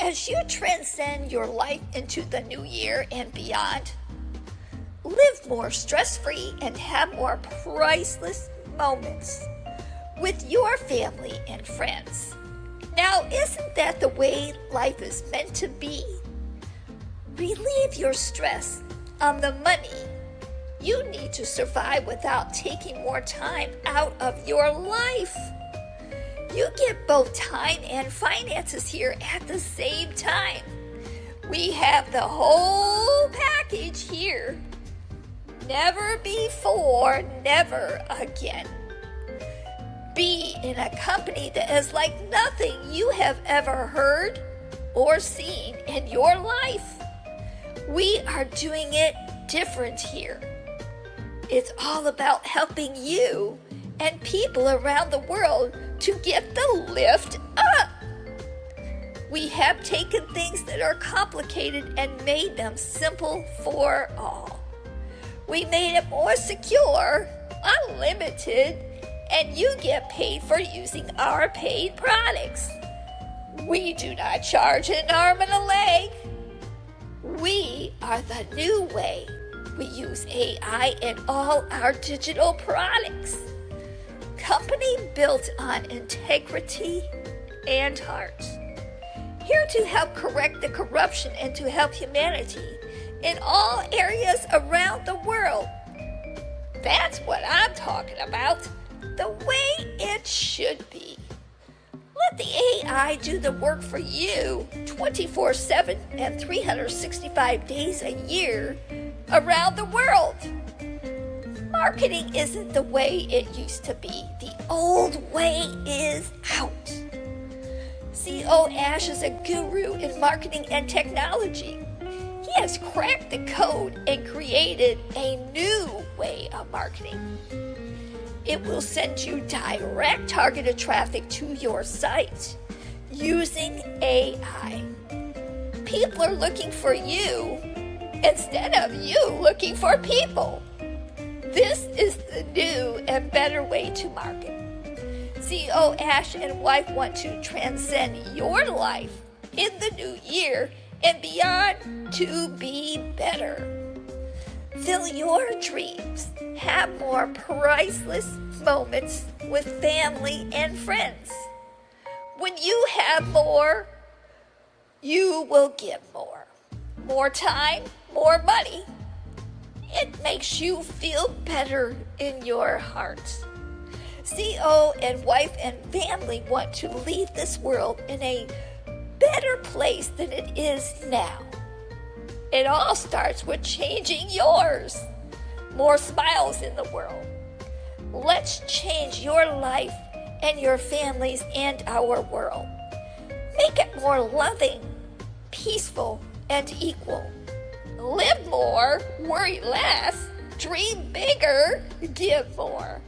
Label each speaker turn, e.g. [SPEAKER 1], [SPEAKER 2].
[SPEAKER 1] As you transcend your life into the new year and beyond, live more stress-free and have more priceless moments with your family and friends. Now, isn't that the way life is meant to be? Relieve your stress on the money you need to survive without taking more time out of your life. You get both time and finances here at the same time. We have the whole package here. Never before, never again. Be in a company that is like nothing you have ever heard or seen in your life. We are doing it different here. It's all about helping you and people around the world to get the lift up. We have taken things that are complicated and made them simple for all. We made it more secure, unlimited, and you get paid for using our paid products. We do not charge an arm and a leg. We are the new way. We use AI in all our digital products. Company built on integrity and heart. Here to help correct the corruption and to help humanity in all areas around the world. That's what I'm talking about. The way it should be. Let the AI do the work for you 24/7 and 365 days a year around the world. Marketing isn't the way it used to be. The old way is out. CEO Ash is a guru in marketing and technology. He has cracked the code and created a new way of marketing. It will send you direct targeted traffic to your site using AI. People are looking for you instead of you looking for people. This is the new and better way to market. CEO Ash and wife want to transcend your life in the new year and beyond to be better. Fill your dreams. Have more priceless moments with family and friends. When you have more, you will give more. More time, more money. It makes you feel better in your heart. CEO and wife and family want to leave this world in a better place than it is now. It all starts with changing yours. More smiles in the world. Let's change your life and your families and our world. Make it more loving, peaceful, and equal. Live more, worry less, dream bigger, give more.